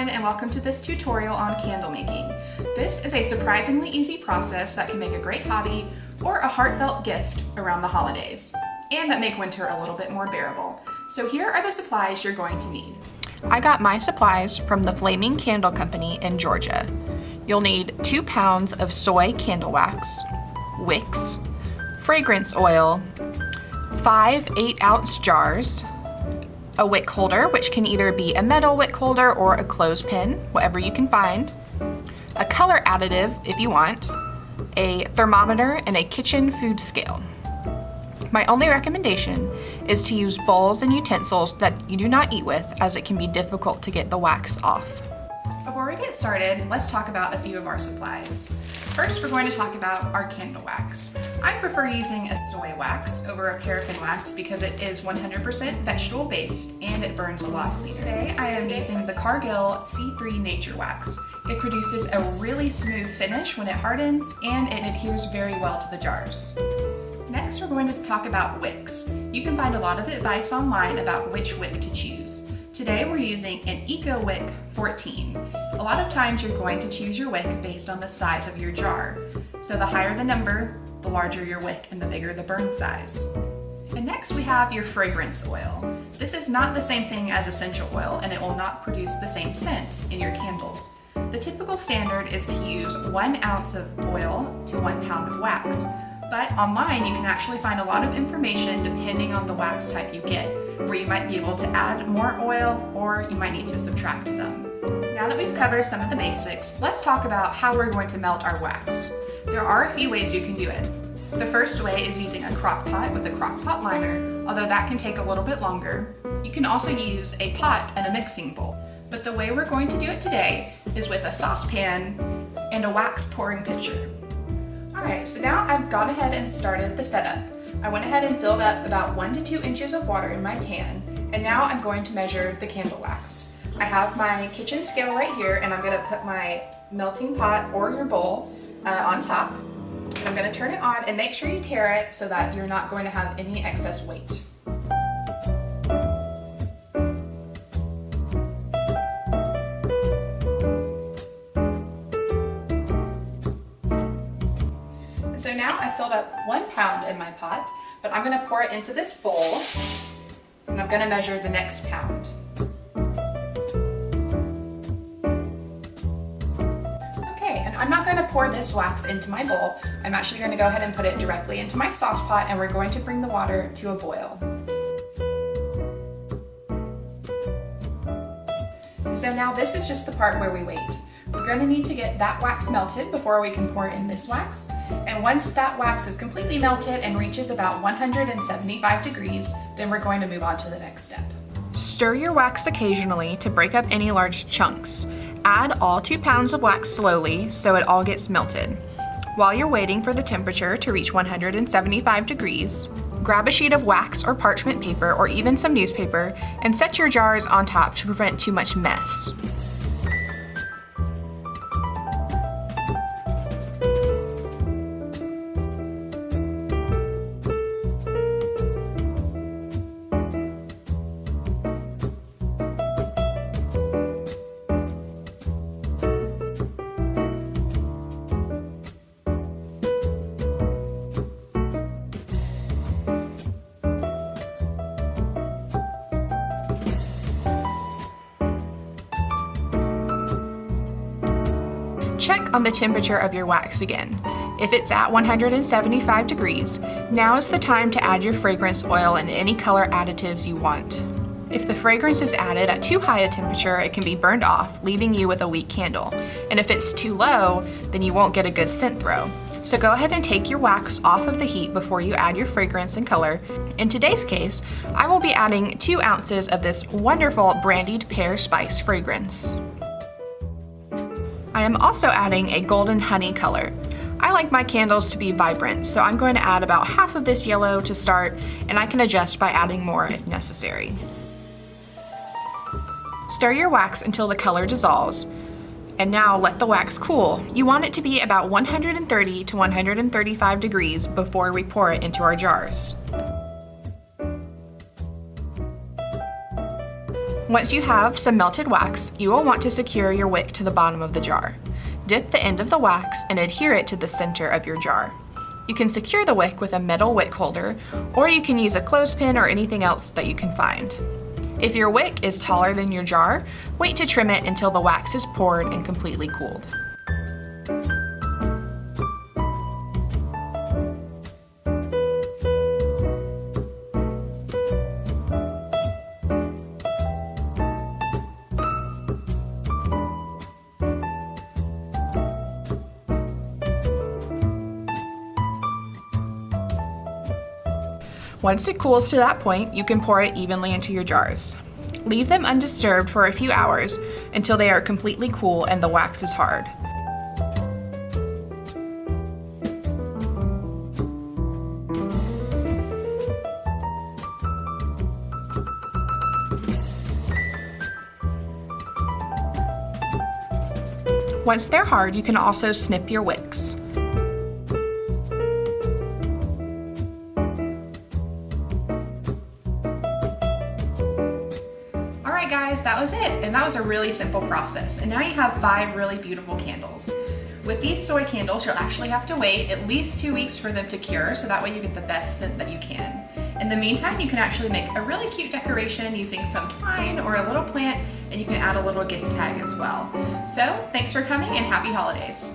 everyone, and welcome to this tutorial on candle making. This is a surprisingly easy process that can make a great hobby or a heartfelt gift around the holidays, and that make winter a little bit more bearable. So here are the supplies you're going to need. I got my supplies from the Flaming Candle Company in Georgia. You'll need 2 pounds of soy candle wax, wicks, fragrance oil, 5 8-ounce jars, a wick holder, which can either be a metal wick holder or a clothespin, whatever you can find, a color additive if you want, a thermometer, and a kitchen food scale. My only recommendation is to use bowls and utensils that you do not eat with, as it can be difficult to get the wax off. Before we get started, let's talk about a few of our supplies. First, we're going to talk about our candle wax. I prefer using a soy wax over a paraffin wax because it is 100% vegetable based and it burns a lot cleaner. Today, I am using the Cargill C3 Nature Wax. It produces a really smooth finish when it hardens and it adheres very well to the jars. Next, we're going to talk about wicks. You can find a lot of advice online about which wick to choose. Today we're using an EcoWick 14. A lot of times you're going to choose your wick based on the size of your jar. So the higher the number, the larger your wick and the bigger the burn size. And next we have your fragrance oil. This is not the same thing as essential oil and it will not produce the same scent in your candles. The typical standard is to use 1 ounce of oil to 1 pound of wax. But online you can actually find a lot of information depending on the wax type you get, where you might be able to add more oil or you might need to subtract some. Now that we've covered some of the basics, let's talk about how we're going to melt our wax. There are a few ways you can do it. The first way is using a crock pot with a crock pot liner, although that can take a little bit longer. You can also use a pot and a mixing bowl. But the way we're going to do it today is with a saucepan and a wax pouring pitcher. Alright, so now I've gone ahead and started the setup. I went ahead and filled up about 1 to 2 inches of water in my pan, and now I'm going to measure the candle wax. I have my kitchen scale right here, and I'm going to put my melting pot or your bowl on top. And I'm going to turn it on and make sure you tare it so that you're not going to have any excess weight. So now I filled up 1 pound in my pot, but I'm going to pour it into this bowl, and I'm going to measure the next pound. Okay, and I'm not going to pour this wax into my bowl. I'm actually going to go ahead and put it directly into my sauce pot, and we're going to bring the water to a boil. So now this is just the part where we wait. We're going to need to get that wax melted before we can pour in this wax. And once that wax is completely melted and reaches about 175 degrees, then we're going to move on to the next step. Stir your wax occasionally to break up any large chunks. Add all 2 pounds of wax slowly so it all gets melted. While you're waiting for the temperature to reach 175 degrees, grab a sheet of wax or parchment paper or even some newspaper and set your jars on top to prevent too much mess. Check on the temperature of your wax again. If it's at 175 degrees, now is the time to add your fragrance oil and any color additives you want. If the fragrance is added at too high a temperature, it can be burned off, leaving you with a weak candle. And if it's too low, then you won't get a good scent throw. So go ahead and take your wax off of the heat before you add your fragrance and color. In today's case, I will be adding 2 ounces of this wonderful brandied pear spice fragrance. I am also adding a golden honey color. I like my candles to be vibrant, so I'm going to add about half of this yellow to start, and I can adjust by adding more if necessary. Stir your wax until the color dissolves, and now let the wax cool. You want it to be about 130 to 135 degrees before we pour it into our jars. Once you have some melted wax, you will want to secure your wick to the bottom of the jar. Dip the end of the wax and adhere it to the center of your jar. You can secure the wick with a metal wick holder, or you can use a clothespin or anything else that you can find. If your wick is taller than your jar, wait to trim it until the wax is poured and completely cooled. Once it cools to that point, you can pour it evenly into your jars. Leave them undisturbed for a few hours until they are completely cool and the wax is hard. Once they're hard, you can also snip your wicks. Alright guys, that was it, and that was a really simple process. And now you have 5 really beautiful candles. With these soy candles, you'll actually have to wait at least 2 weeks for them to cure, so that way you get the best scent that you can. In the meantime, you can actually make a really cute decoration using some twine or a little plant, and you can add a little gift tag as well. So, thanks for coming and happy holidays.